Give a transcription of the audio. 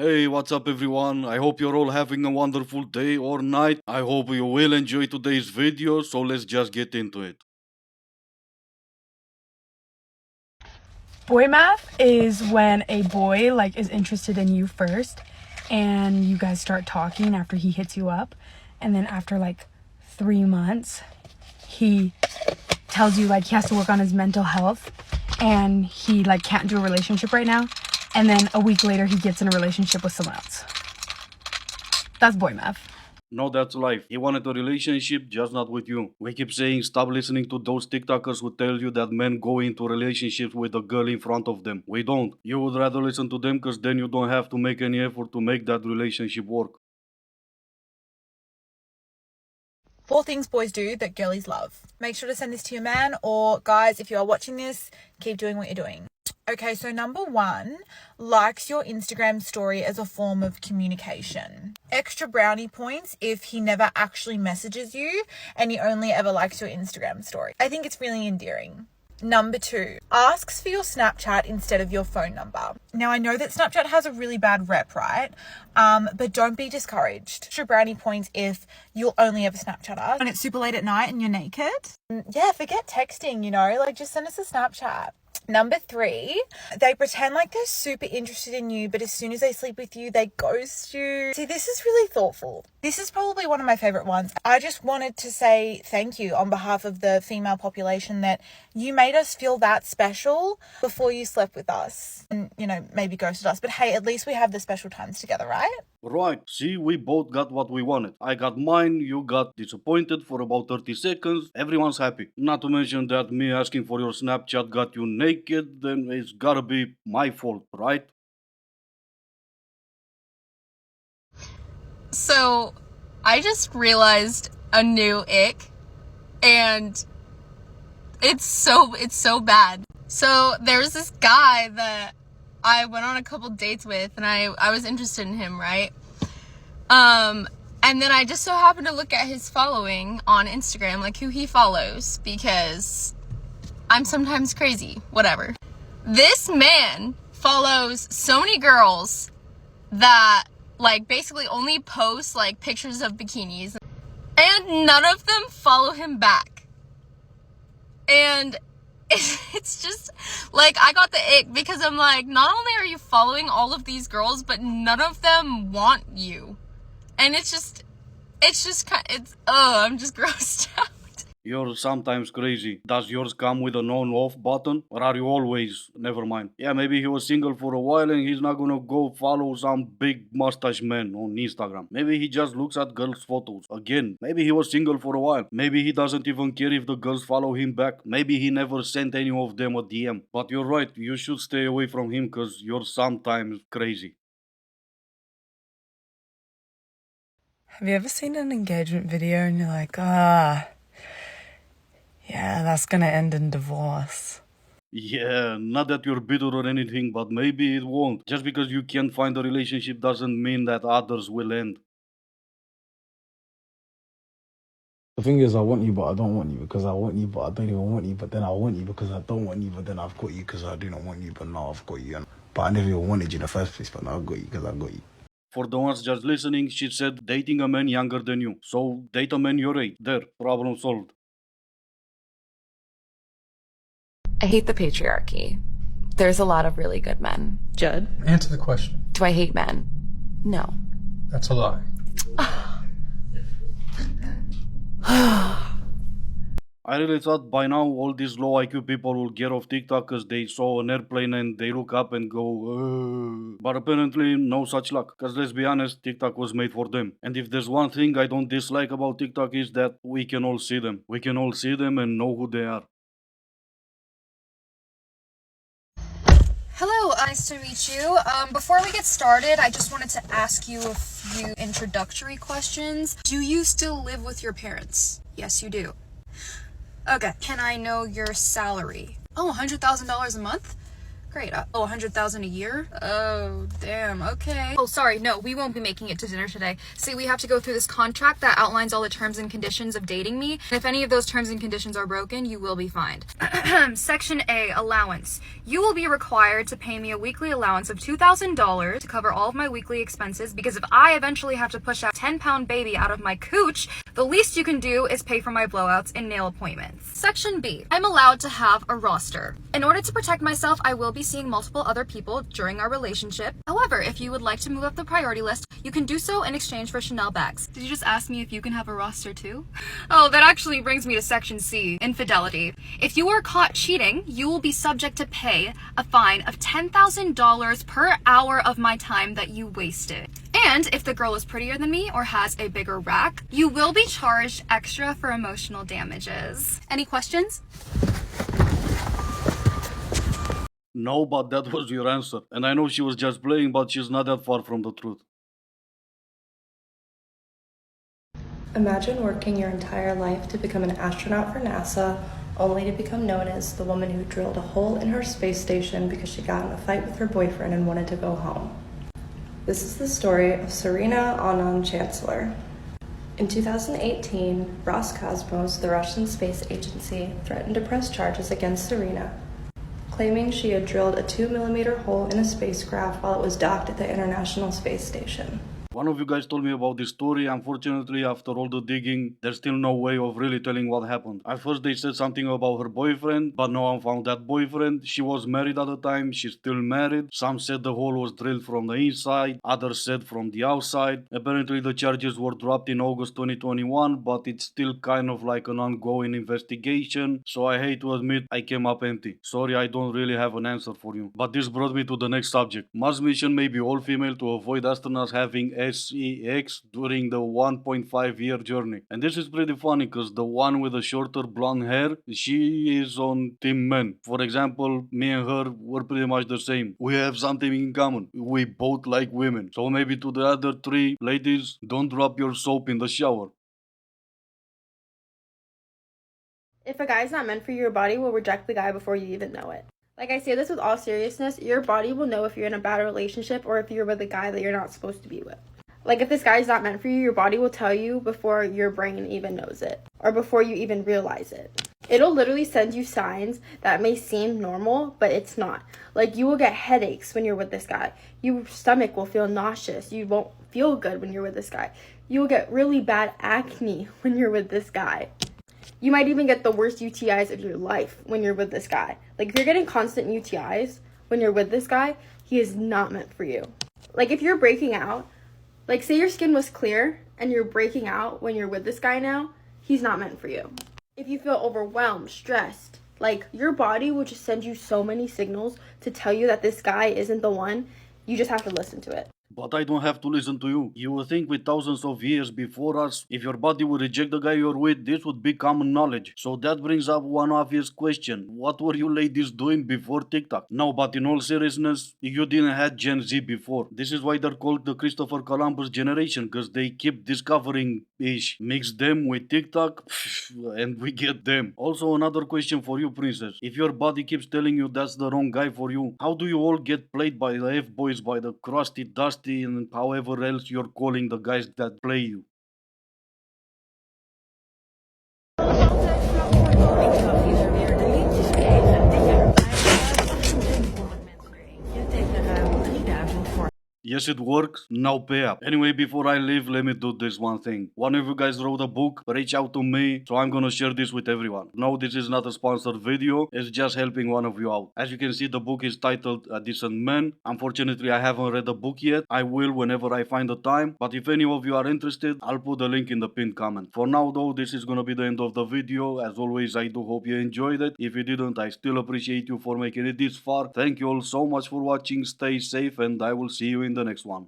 Hey, what's up everyone? I hope you're all having a wonderful day or night. I hope you will enjoy today's video, so let's just get into it. Boy math is when a boy is interested in you first and you guys start talking after he hits you up, and then after 3 months he tells you he has to work on his mental health and he can't do a relationship right now, and then a week later he gets in a relationship with someone else. That's boy math. No, that's life. He wanted a relationship, just not with you. We keep saying stop listening to those TikTokers who tell you that men go into relationships with a girl in front of them. We don't. You would rather listen to them because then you don't have to make any effort to make that relationship work. 4 things boys do that girlies love. Make sure to send this to your man, or guys, if you are watching this, keep doing what you're doing. Okay, so number 1, likes your Instagram story as a form of communication. Extra brownie points if he never actually messages you and he only ever likes your Instagram story. I think it's really endearing. Number 2, asks for your Snapchat instead of your phone number. Now, I know that Snapchat has a really bad rep, right? But don't be discouraged. Extra brownie points if you'll only ever Snapchat us when it's super late at night and you're naked. Yeah, forget texting, just send us a Snapchat. Number 3, they pretend like they're super interested in you, but as soon as they sleep with you, they ghost you. See, this is really thoughtful. This is probably one of my favorite ones. I just wanted to say thank you on behalf of the female population that you made us feel that special before you slept with us and, maybe ghosted us. But hey, at least we have the special times together, right? Right, see, we both got what we wanted. I got mine, you got disappointed for about 30 seconds, everyone's happy. Not to mention that me asking for your Snapchat got you naked, then it's gotta be my fault, right? So, I just realized a new ick, and it's so bad. So, there's this guy that I went on a couple dates with, and I was interested in him, right? And then I just so happened to look at his following on Instagram, who he follows, because I'm sometimes crazy, whatever. This man follows so many girls that, basically only post, pictures of bikinis, and none of them follow him back. And it's just, I got the ick, because I'm not only are you following all of these girls, but none of them want you. And I'm just grossed out. You're sometimes crazy. Does yours come with an on-off button? Or are you always? Never mind. Yeah, maybe he was single for a while and he's not gonna go follow some big mustache man on Instagram. Maybe he just looks at girls' photos. Again, maybe he was single for a while. Maybe he doesn't even care if the girls follow him back. Maybe he never sent any of them a DM. But you're right, you should stay away from him because you're sometimes crazy. Have you ever seen an engagement video and you're like, yeah, that's gonna end in divorce? Yeah, not that you're bitter or anything, but maybe it won't. Just because you can't find a relationship doesn't mean that others will end. The thing is, I want you, but I don't want you, because I want you, but I don't even want you, but then I want you because I don't want you, but then I've got you because I do not want you, but now I've got you. But I never even wanted you in the first place, but now I've got you because I got you. For the ones just listening, she said dating a man younger than you. So date a man your age. There, problem solved. I hate the patriarchy. There's a lot of really good men. Judd? Answer the question. Do I hate men? No. That's a lie. I really thought by now all these low IQ people will get off TikTok because they saw an airplane and they look up and go, "Ugh." But apparently no such luck. Because let's be honest, TikTok was made for them. And if there's one thing I don't dislike about TikTok is that we can all see them. We can all see them and know who they are. Hello, nice to meet you. Before we get started, I just wanted to ask you a few introductory questions. Do you still live with your parents? Yes, you do. Okay. Can I know your salary? Oh, $100,000 a month? Great. Oh, 100,000 a year? Oh, damn. Okay. Oh, sorry. No, we won't be making it to dinner today. See, we have to go through this contract that outlines all the terms and conditions of dating me. And if any of those terms and conditions are broken, you will be fined. Section A, allowance. You will be required to pay me a weekly allowance of $2,000 to cover all of my weekly expenses, because if I eventually have to push a 10-pound baby out of my cooch, the least you can do is pay for my blowouts and nail appointments. Section B, I'm allowed to have a roster. In order to protect myself, I will be seeing multiple other people during our relationship. However, if you would like to move up the priority list, you can do so in exchange for Chanel bags. Did you just ask me if you can have a roster too? Oh, that actually brings me to Section C, infidelity. If you are caught cheating, you will be subject to pay a fine of $10,000 per hour of my time that you wasted. And if the girl is prettier than me or has a bigger rack, you will be charged extra for emotional damages. Any questions? No, but that was your answer. And I know she was just playing, but she's not that far from the truth. Imagine working your entire life to become an astronaut for NASA, only to become known as the woman who drilled a hole in her space station because she got in a fight with her boyfriend and wanted to go home. This is the story of Serena Anand Chancellor. In 2018, Roscosmos, the Russian space agency, threatened to press charges against Serena, claiming she had drilled a 2-millimeter hole in a spacecraft while it was docked at the International Space Station. One of you guys told me about this story. Unfortunately, after all the digging, there's still no way of really telling what happened. At first they said something about her boyfriend, but no one found that boyfriend. She was married at the time, she's still married. Some said the hole was drilled from the inside, others said from the outside. Apparently the charges were dropped in August 2021, but it's still kind of like an ongoing investigation. So I hate to admit I came up empty. Sorry, I don't really have an answer for you. But this brought me to the next subject. Mars mission may be all female to avoid astronauts having sex during the 1.5 year journey. And this is pretty funny because the one with the shorter blonde hair, she is on team men. For example, me and her were pretty much the same. We have something in common. We both like women. So maybe to the other three ladies, don't drop your soap in the shower. If a guy's not meant for you, your body will reject the guy before you even know it. Like, I say this with all seriousness, your body will know if you're in a bad relationship or if you're with a guy that you're not supposed to be with. Like, if this guy's not meant for you, your body will tell you before your brain even knows it, or before you even realize it. It'll literally send you signs that may seem normal, but it's not. Like, you will get headaches when you're with this guy. Your stomach will feel nauseous. You won't feel good when you're with this guy. You will get really bad acne when you're with this guy. You might even get the worst UTIs of your life when you're with this guy. Like, if you're getting constant UTIs when you're with this guy, he is not meant for you. Like, if you're breaking out, like, say your skin was clear and you're breaking out when you're with this guy now, he's not meant for you. If you feel overwhelmed, stressed, like, your body will just send you so many signals to tell you that this guy isn't the one. You just have to listen to it. But I don't have to listen to you. You would think with thousands of years before us, if your body would reject the guy you're with, this would be common knowledge. So that brings up one obvious question. What were you ladies doing before TikTok? No, but in all seriousness, you didn't have Gen Z before. This is why they're called the Christopher Columbus generation, because they keep discovering ish. Mix them with TikTok, and we get them. Also, another question for you, princess. If your body keeps telling you that's the wrong guy for you, how do you all get played by the F-boys, by the crusty, dusty, and however else you're calling the guys that play you? Yes, it works. Now pay up. Anyway, before I leave, let me do this one thing. One of you guys wrote a book, reach out to me, so I'm gonna share this with everyone. No, this is not a sponsored video, it's just helping one of you out. As you can see, the book is titled A Decent Man. Unfortunately, I haven't read the book yet. I will whenever I find the time, but if any of you are interested, I'll put the link in the pinned comment. For now though, this is gonna be the end of the video. As always, I do hope you enjoyed it. If you didn't, I still appreciate you for making it this far. Thank you all so much for watching, stay safe, and I will see you in the next one.